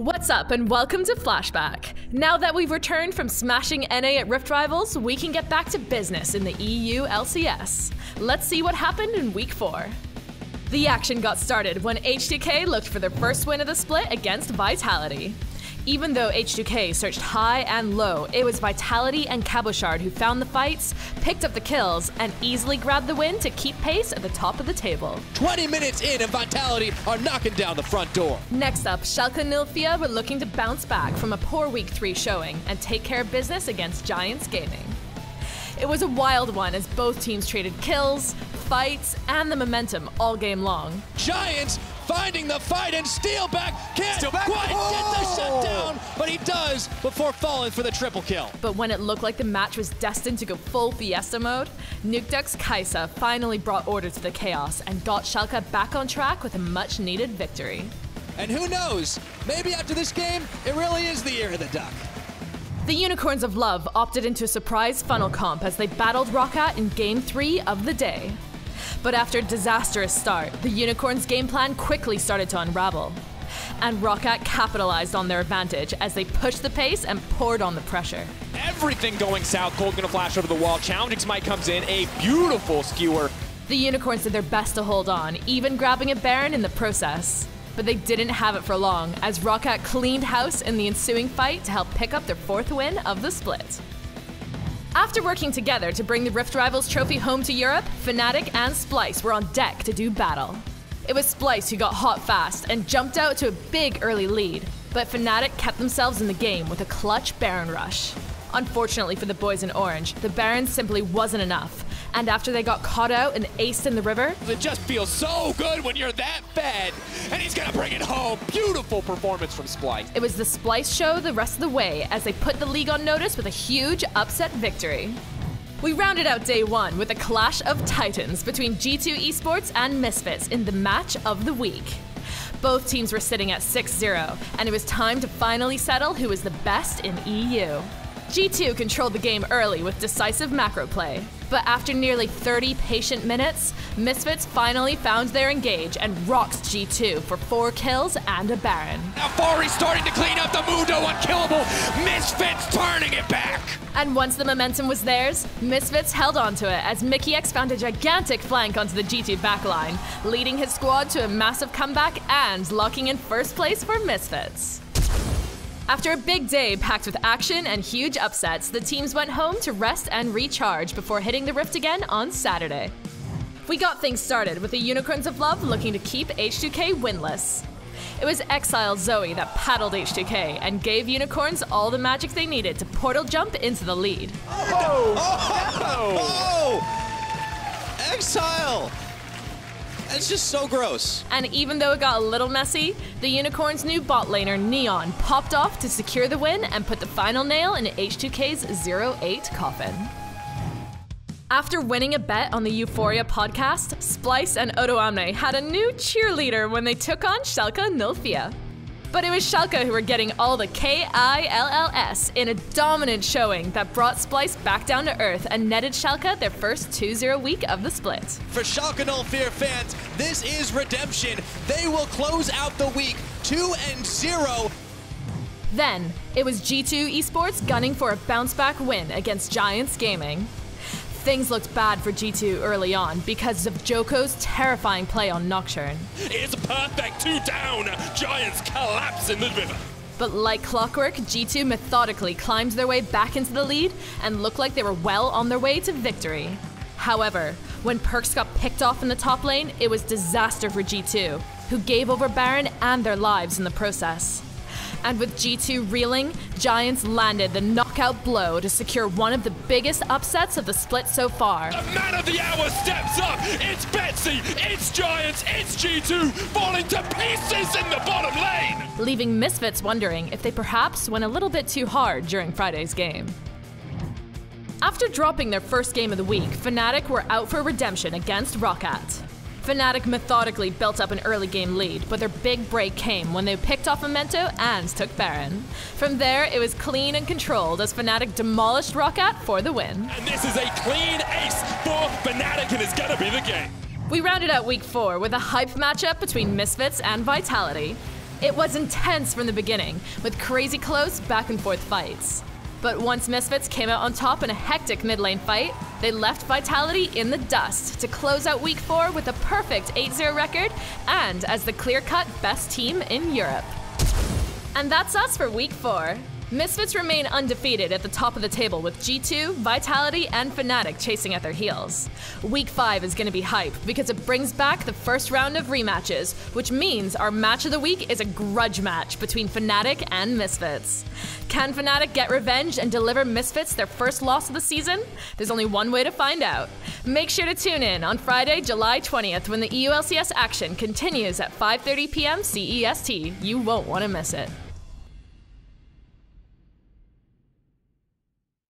What's up and welcome to Flashback. Now that we've returned from smashing NA at Rift Rivals, we can get back to business in the EU LCS. Let's see what happened in Week 4. The action got started when H2K looked for their first win of the split against Vitality. Even though H2K searched high and low, it was Vitality and Cabochard who found the fights, picked up the kills, and easily grabbed the win to keep pace at the top of the table. 20 minutes in and Vitality are knocking down the front door. Next up, Schalke 04 were looking to bounce back from a poor Week 3 showing and take care of business against Giants Gaming. It was a wild one as both teams traded kills, fights, and the momentum all game long. Giants finding the fight and Steelback can't quite get the shutdown, but he does before falling for the triple kill. But when it looked like the match was destined to go full Fiesta mode, Nukeduck's Kaisa finally brought order to the chaos and got Schalke back on track with a much-needed victory. And who knows, maybe after this game, it really is the year of the duck. The Unicorns of Love opted into a surprise funnel comp as they battled Roccat in Game 3 of the day. But after a disastrous start, the Unicorns' game plan quickly started to unravel. And Roccat capitalized on their advantage as they pushed the pace and poured on the pressure. Everything going south. Cold gonna flash over the wall. Challenging Smite comes in, a beautiful skewer. The Unicorns did their best to hold on, even grabbing a Baron in the process. But they didn't have it for long, as Roccat cleaned house in the ensuing fight to help pick up their 4th win of the split. After working together to bring the Rift Rivals trophy home to Europe, Fnatic and Splyce were on deck to do battle. It was Splyce who got hot fast and jumped out to a big early lead, but Fnatic kept themselves in the game with a clutch Baron rush. Unfortunately for the boys in orange, the Baron simply wasn't enough, and after they got caught out and aced in the river, it just feels so good when you're that fed, and he's gonna bring it home. Beautiful performance from Splyce. It was the Splyce show the rest of the way as they put the league on notice with a huge upset victory. We rounded out day 1 with a clash of titans between G2 Esports and Misfits in the match of the week. Both teams were sitting at 6-0, and it was time to finally settle who was the best in EU. G2 controlled the game early with decisive macro play, but after nearly 30 patient minutes, Misfits finally found their engage and rocked G2 for 4 kills and a Baron. Now Fari's starting to clean up the Mundo unkillable. Misfits turning it back. And once the momentum was theirs, Misfits held on to it as Mickey X found a gigantic flank onto the G2 backline, leading his squad to a massive comeback and locking in first place for Misfits. After a big day packed with action and huge upsets, the teams went home to rest and recharge before hitting the Rift again on Saturday. We got things started with the Unicorns of Love looking to keep H2K winless. It was exiled Zoe that paddled H2K and gave Unicorns all the magic they needed to portal jump into the lead. Exile! That's just so gross. And even though it got a little messy, the Unicorns' new bot laner, Neon, popped off to secure the win and put the final nail in H2K's 0-8 coffin. After winning a bet on the Euphoria podcast, Splyce and Odoamne had a new cheerleader when they took on Schalke 04. But it was Schalke who were getting all the KILLS in a dominant showing that brought Splyce back down to earth and netted Schalke their first 2-0 week of the split. For Schalke 04 fans, this is redemption. They will close out the week 2-0. Then, it was G2 Esports gunning for a bounce-back win against Giants Gaming. Things looked bad for G2 early on because of Joko's terrifying play on Nocturne. It's a perfect 2 down. Giants collapse in the river. But like clockwork, G2 methodically climbed their way back into the lead and looked like they were well on their way to victory. However, when Perks got picked off in the top lane, it was disaster for G2, who gave over Baron and their lives in the process. And with G2 reeling, Giants landed the knockout blow to secure one of the biggest upsets of the split so far. The man of the hour steps up. It's Betsy, it's Giants, it's G2 falling to pieces in the bottom lane. Leaving Misfits wondering if they perhaps went a little bit too hard during Friday's game. After dropping their first game of the week, Fnatic were out for redemption against Roccat. Fnatic methodically built up an early game lead, but their big break came when they picked off Memento and took Baron. From there, it was clean and controlled as Fnatic demolished Roccat for the win. And this is a clean ace for Fnatic and it's gonna be the game. We rounded out Week 4 with a hype matchup between Misfits and Vitality. It was intense from the beginning, with crazy close back and forth fights. But once Misfits came out on top in a hectic mid lane fight, they left Vitality in the dust to close out Week 4 with a perfect 8-0 record and as the clear-cut best team in Europe. And that's us for Week 4. Misfits remain undefeated at the top of the table with G2, Vitality, and Fnatic chasing at their heels. Week 5 is going to be hype because it brings back the first round of rematches, which means our match of the week is a grudge match between Fnatic and Misfits. Can Fnatic get revenge and deliver Misfits their first loss of the season? There's only one way to find out. Make sure to tune in on Friday, July 20th when the EU LCS action continues at 5:30 p.m. CEST. You won't want to miss it.